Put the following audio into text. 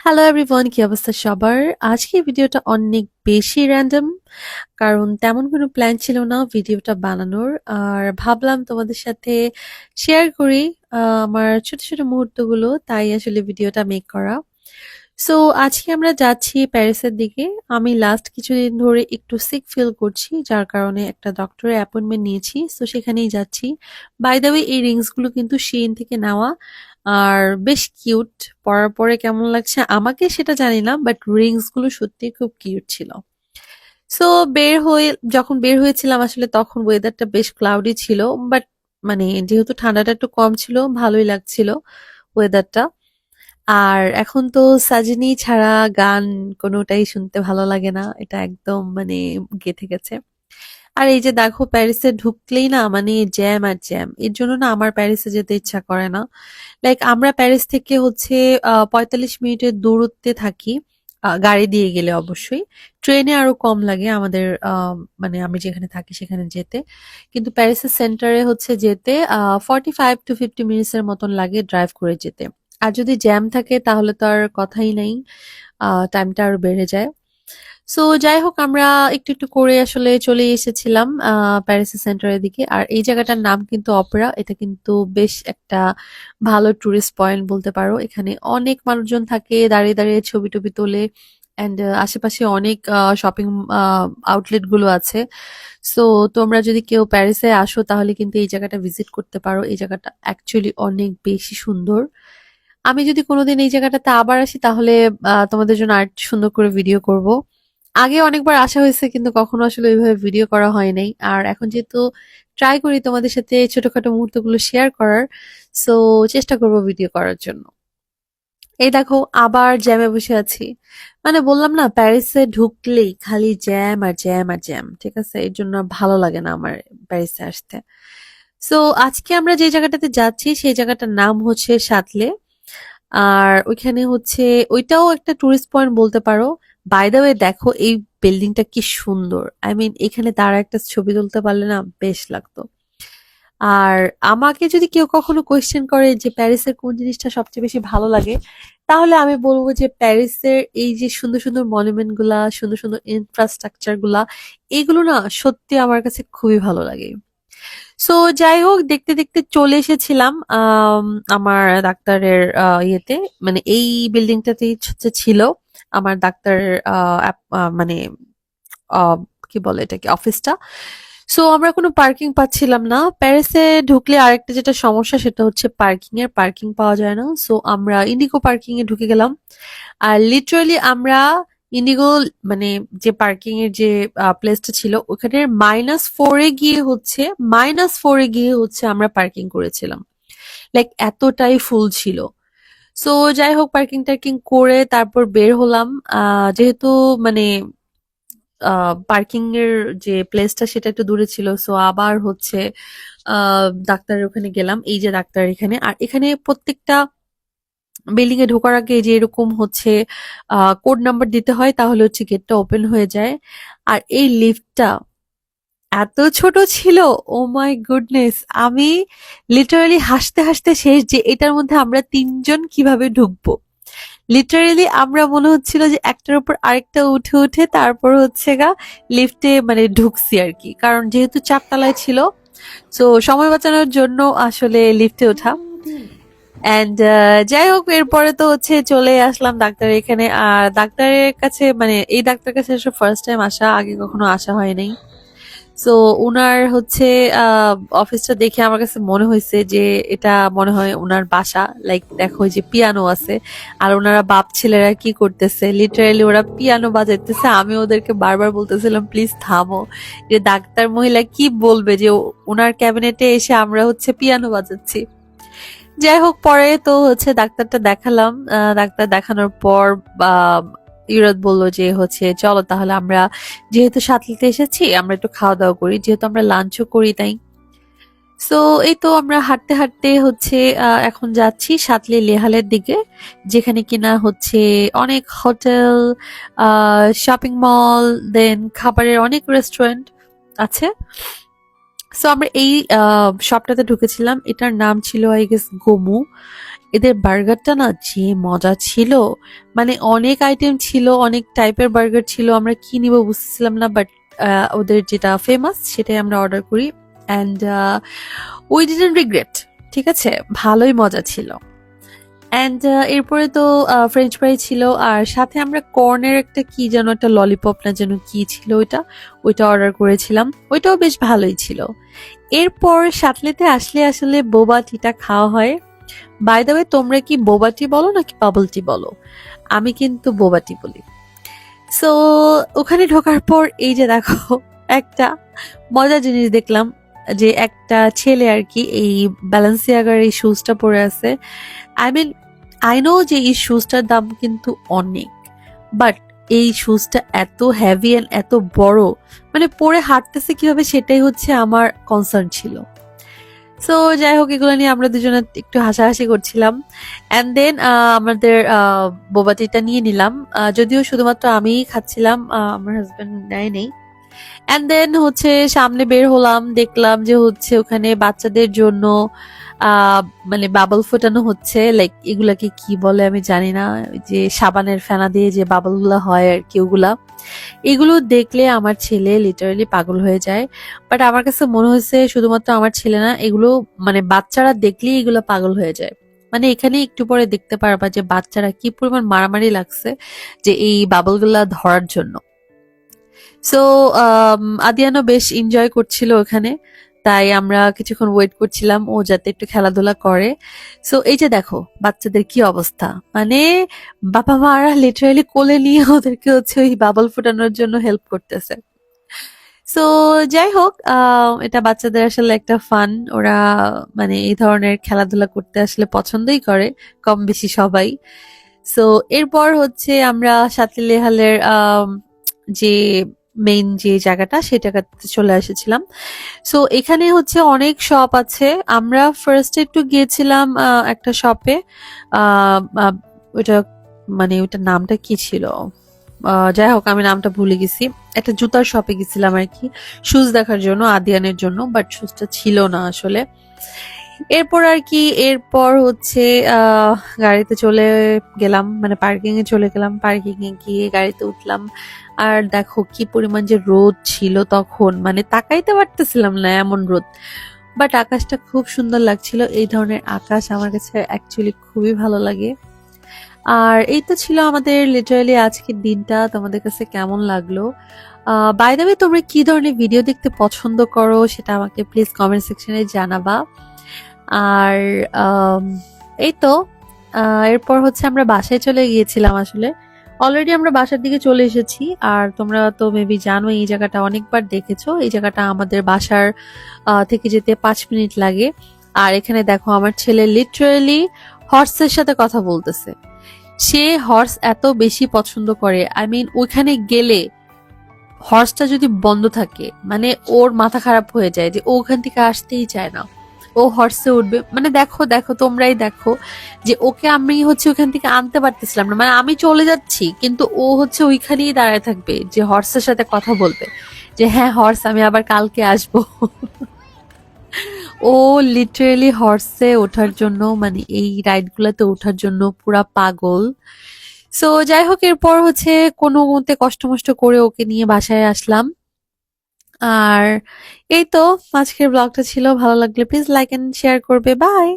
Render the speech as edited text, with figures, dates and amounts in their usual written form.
Hello everyone, কি অবস্থা সবার? আজকের ভিডিওটা অনেক বেশি র্যান্ডম, কারণ তেমন কোনো প্ল্যান ছিল না ভিডিওটা বানানোর। আর ভাবলাম তোমাদের সাথে শেয়ার করি আমার ছোট ছোট মুহূর্তগুলো, তাই আসলে ভিডিওটা মেক করা। সো আজকে আমরা যাচ্ছি প্যারিসের দিকে। আমি লাস্ট কিছুদিন ধরে একটু সিক ফিল করছি, যার কারণে একটা ডক্টরের অ্যাপয়েন্টমেন্ট নিয়েছি। সো সেখানেই যাচ্ছি। বাই দ্য ওয়ে, এই রিংস গুলো কিন্তু শিন থেকে নেওয়া, আর বেশ কিউট। পরার পরে কেমন লাগছে আমাকে সেটা জানি না, বাট রিংস গুলো সত্যি খুব কিউট ছিল। সো বের হয়ে যখন বের হয়েছিলাম আসলে তখন ওয়েদারটা বেশ ক্লাউডি ছিল, বাট মানে যেহেতু ঠান্ডাটা একটু কম ছিল, ভালোই লাগছিল ওয়েদারটা। আর এখন তো সাজিনি ছাড়া গান কোনোটাই শুনতে ভালো লাগে না, এটা একদম মানে গেঁথে গেছে। আর এই যে দেখো, প্যারিসে ঢুকলেই না মানে জ্যাম আর জ্যাম, এর জন্য না আমার প্যারিসে যেতে ইচ্ছা করে না। লাইক আমরা প্যারিস থেকে হচ্ছে 45 মিনিটের দূরত্বে থাকি, গাড়ি দিয়ে গেলে অবশ্যই। ট্রেনে আরো কম লাগে আমাদের, মানে আমি যেখানে থাকি সেখানে যেতে। কিন্তু প্যারিসের সেন্টারে হচ্ছে যেতে 45 to 50 মিনিটস এর মতন লাগে ড্রাইভ করে যেতে। আর যদি জ্যাম থাকে তাহলে তো আর কথাই নাই, টাইমটা আরো বেড়ে যায়। সো যাই হোক, আমরা একটু একটু করে আসলে চলে এসেছিলাম প্যারিসের সেন্টারের দিকে। আর এই জায়গাটার নাম কিন্তু অপেরা। এটা কিন্তু বেশ একটা ভালো টুরিস্ট পয়েন্ট বলতে পারো। এখানে অনেক মানুষজন থাকে, দাঁড়িয়ে দাঁড়িয়ে ছবি টবি তোলে। অ্যান্ড আশেপাশে অনেক শপিং আউটলেট গুলো আছে। সো তোমরা যদি কেউ প্যারিসে আসো তাহলে কিন্তু এই জায়গাটা ভিজিট করতে পারো। এই জায়গাটা অ্যাকচুয়ালি অনেক বেশি সুন্দর। আমি যদি কোনোদিন এই জায়গাটাতে আবার আসি তাহলে তোমাদের জন্য আর সুন্দর করে ভিডিও করব। আগে অনেকবার আসা হয়েছে, কিন্তু কখনো আসলে ওইভাবে ভিডিও করা হয় নাই। আর এখন যেহেতু ট্রাই করি তোমাদের সাথে ছোটখাটো মুহূর্তগুলো শেয়ার করার, সো চেষ্টা করব ভিডিও করার জন্য। এই দেখো, আবার জ্যামে বসে আছি। মানে বললাম না, প্যারিসে ঢুকলেই খালি জ্যাম আর জ্যাম আর জ্যাম, ঠিক আছে? এর জন্য ভালো লাগে না আমার প্যারিসে আসতে। সো আজকে আমরা যে জায়গাটাতে যাচ্ছি সেই জায়গাটার নাম হচ্ছে সাতলে। আর ওইখানে হচ্ছে, ওইটাও একটা টুরিস্ট পয়েন্ট বলতে পারো। বাই দ্য ওয়ে, দেখো এই বিল্ডিংটা কি সুন্দর! আই মিন এখানে দাঁড়া একটা ছবি তুলতে পারলে না বেশ লাগতো। আর আমাকে যদি কেউ কখনো কোয়েশ্চেন করে যে প্যারিসের কোন জিনিসটা সবচেয়ে বেশি ভালো লাগে, তাহলে আমি বলবো যে প্যারিসের এই যে সুন্দর সুন্দর মনুমেন্ট গুলা, সুন্দর সুন্দর ইনফ্রাস্ট্রাকচার গুলা, এগুলো না সত্যি আমার কাছে খুবই ভালো লাগে। সো যাই হোক, দেখতে দেখতে চলে এসেছিলাম আমার ডাক্তারের ইয়েতে। মানে এই বিল্ডিংটাতেই হচ্ছে ছিল আমার ডাক্তারের মানে আহ, কি বলে এটাকে, অফিসটা। সো আমরা কোনো পার্কিং পাচ্ছিলাম না। প্যারিসে ঢুকলে আরেকটা যেটা সমস্যা সেটা হচ্ছে পার্কিং পাওয়া যায় না। সো আমরা ইন্ডিগো পার্কিং এ ঢুকে গেলাম। আর লিটারালি আমরা ইন্ডিগো, মানে যে পার্কিং এর যে প্লেসটা ছিল ওখানে -4 এ গিয়ে হচ্ছে আমরা পার্কিং করেছিলাম। লাইক এতটাই ফুল ছিল। সো যাই হোক, পার্কিং টার্কিং করে তারপর বের হলাম। যেহেতু মানে পার্কিং এর যে প্লেসটা সেটা একটু দূরে ছিল, সো আবার হচ্ছে ডাক্তারের ওখানে গেলাম। এই যে ডাক্তার এখানে, আর এখানে প্রত্যেকটা বিল্ডিং এ ঢোকার আগে যে এরকম হচ্ছে কোড নাম্বার দিতে হয়, তাহলে হচ্ছে গেটটা ওপেন হয়ে যায়। আর এই লিফটটা এত ছোট ছিল! ও মাই গুডনেস! আমি লিটারালি হাসতে হাসতে শেষ যে এটার মধ্যে আমরা তিনজন কিভাবে ঢুকবো। লিটারেলি আমরা মনে হচ্ছিল যে একটার উপর আরেকটা উঠে উঠে তারপর হচ্ছে গা লিফটে মানে ঢুকছি আর কি, কারণ যেহেতু চারতলায় ছিল। তো সময় বাঁচানোর জন্য আসলে লিফটে ওঠা। অ্যান্ড যাই হোক, এরপরে তো হচ্ছে চলে আসলাম ডাক্তারের এখানে। আর ডাক্তারের কাছে, মানে এই ডাক্তারের কাছে ফার্স্ট টাইম আসা, আগে কখনো আসা হয় নাই। সো উনার হচ্ছে অফিসটা দেখে আমার কাছে মনে হয়েছে যে এটা মনে হয় উনার বাসা। লাইক দেখো, ওই যে পিয়ানো আছে, আর ওনারা বাপ ছেলেরা কি করতেছে, লিটারালি ওরা পিয়ানো বাজাইতেছে। আমি ওদেরকে বারবার বলতেছিলাম প্লিজ থামো, যে ডাক্তার মহিলা কি বলবে যে ওনার ক্যাবিনেটে এসে আমরা হচ্ছে পিয়ানো বাজাচ্ছি। যাই হোক, পরে তো হচ্ছে ডাক্তারটা দেখালাম। ডাক্তার দেখানোর পর ইরদ বলল যে হচ্ছে চলো তাহলে আমরা, যেহেতু সাতলিতে এসেছি, আমরা একটু খাওয়া দাওয়া করি, যেহেতু আমরা লাঞ্চও করি তাই। সো এই তো আমরা হাঁটতে হাঁটতে হচ্ছে এখন যাচ্ছি সাতলি লেহালের দিকে, যেখানে কিনা হচ্ছে অনেক হোটেল, শপিং মল, দেন খাবারের অনেক রেস্টুরেন্ট আছে। সো আমরা এই শপটাতে ঢুকেছিলাম। এটার নাম ছিল আই গেস গোমু। এদের বার্গারটা না যে মজা ছিল, মানে অনেক আইটেম ছিল, অনেক টাইপের বার্গার ছিল, আমরা কি নিব বুঝতেছিলাম না, বাট ওদের যেটা ফেমাস সেটাই আমরা অর্ডার করি। অ্যান্ড উই ডিডন্ট রিগ্রেট, ঠিক আছে, ভালোই মজা ছিল। অ্যান্ড এরপরে তো ফ্রেঞ্চ ফ্রাই ছিল, আর সাথে আমরা কর্নের একটা কি যেন একটা ললিপপ না যেন কি ছিল ওইটা অর্ডার করেছিলাম, ওইটাও বেশ ভালোই ছিল। এরপর সাতলেতে আসলে আসলে বোবা টিটা খাওয়া হয়। বাই দ্য ওয়ে, তোমরা কি বোবা টি বলো নাকি বাবল টি বলো? আমি কিন্তু বোবা টি বলি। সো ওখানে ঢোকার পর এই যে দেখো একটা মজার জিনিস দেখলাম, যে একটা ছেলে আর কি এই ব্যালেন্সিয়াগার এই শুজটা পরে আছে। আই মিন, আই নো যে এই শুজটার দাম কিন্তু অনেক, বাট এই শুজটা এত হেভি এন্ড এত বড়, মানে পরে হাঁটতেছে কিভাবে সেটাই হচ্ছে আমার কনসার্ন ছিল। সো যাই হোক, এগুলো নিয়ে আমরা দুজনে একটু হাসাহাসি করছিলাম। অ্যান্ড দেন আমাদের বোবাটিটা নিয়ে নিলাম, যদিও শুধুমাত্র আমিই খাচ্ছিলাম, আমার হাজবেন্ড নেয় নেই। অ্যান্ড দেন হচ্ছে সামনে বের হলাম, দেখলাম যে হচ্ছে ওখানে বাচ্চাদের জন্য আহ মানে বাবল ফোটানো হচ্ছে, লাইক এগুলাকে কি বলে আমি জানি না, ওই যে সাবানের ফেনা দিয়ে যে বাবল গুলা হয় আর কি ওগুলা। এগুলো দেখলে আমার ছেলে লিটারালি পাগল হয়ে যায়। বাট আমার কাছে মনে হয়েছে শুধুমাত্র আমার ছেলে না, এগুলো মানে বাচ্চারা দেখলেই এগুলো পাগল হয়ে যায়। মানে এখানে একটু পরে দেখতে পারবা যে বাচ্চারা কি পরিমাণ মারামারি লাগছে যে এই বাবলগুলা ধরার জন্য। সো আদিয়ানো বেশ এনজয় করছিল ওখানে, তাই আমরা কিছুক্ষণ ওয়েট করছিলাম ও যাতে একটু খেলাধুলা করে। সো এই যে দেখো বাচ্চাদের কি অবস্থা, মানে বাবা মারা লিটারালি কোলে নিয়ে ওদেরকে হচ্ছে ওই বাবল ফুটানোর জন্য হেল্প করতেছে। সো যাই হোক, এটা বাচ্চাদের আসলে একটা ফান, ওরা মানে এই ধরনের খেলাধুলা করতে আসলে পছন্দই করে কম বেশি সবাই। সো এরপর হচ্ছে আমরা সাতলেহালের যে মেইন যে জায়গাটা সেই জায়গাতে চলে এসেছিলাম। সো এখানে হচ্ছে অনেক শপ আছে। আমরা ফার্স্টে একটু গিয়েছিলাম একটা শপে, ওইটা মানে ওইটার নামটা কি ছিল, যাই হোক আমি নামটা ভুলে গেছি। একটা জুতার শপে গেছিলাম আর কি, শুজ দেখার জন্য, আদিয়ানের জন্য, বাট শুজটা ছিল না আসলে। এরপর আর কি, এরপর হচ্ছে আহ গাড়িতে চলে গেলাম, মানে পার্কিং এ চলে গেলাম, পার্কিং এ গিয়ে গাড়িতে উঠলাম। আর দেখো কি পরিমাণ যে রোদ ছিল তখন, মানে তাকাইতে পারতেছিলাম না এমন রোদ। বাট আকাশটা খুব সুন্দর লাগছিল, এই ধরনের আকাশ আমার কাছে অ্যাকচুয়ালি খুবই ভালো লাগে। আর এই তো ছিল আমাদের লিটারালি আজকের দিনটা, তোমাদের কাছে কেমন লাগলো? বাই দ্য ওয়ে, তোমরা কি ধরনের ভিডিও দেখতে পছন্দ করো সেটা আমাকে প্লিজ কমেন্ট সেকশনে জানাবা। আর এই তো এরপর হচ্ছে আমরা বাসায় চলে গিয়েছিলাম আসলে, অলরেডি আমরা বাসার দিকে চলে এসেছি। আর তোমরা তো মেবি জানো এই জায়গাটা অনেকবার দেখেছো, এই জায়গাটা আমাদের বাসার থেকে যেতে 5 মিনিট লাগে। আর এখানে দেখো আমার ছেলে লিটারালি হর্সের সাথে কথা বলতেছে, সে হর্স এত বেশি পছন্দ করে। আই মিন ওইখানে গেলে হর্সটা যদি বন্ধ থাকে মানে ওর মাথা খারাপ হয়ে যায়, যে ও ওখান থেকে আসতেই চায় না, ও হর্সে উঠবে। মানে দেখো দেখো তোমরাই দেখো, যে ওকে আমি হচ্ছে ওখান থেকে আনতে পারতেছিলাম না, মানে আমি চলে যাচ্ছি কিন্তু ও হচ্ছে ওইখানেই দাঁড়ায় থাকবে, যে হর্সের সাথে কথা বলবে যে হ্যাঁ হর্স আমি আবার কালকে আসবো। ও লিটারেলি হর্সে ওঠার জন্য, মানে এই রাইড গুলাতে ওঠার জন্য পুরা পাগল। সো যাই হোক, এরপর হচ্ছে কোনো মতে কষ্ট মষ্ট করে ওকে নিয়ে বাসায় আসলাম। আর এই তো আজকের ব্লগটা ছিল, ভালো লাগলে প্লিজ লাইক এন্ড শেয়ার করবে, বাই।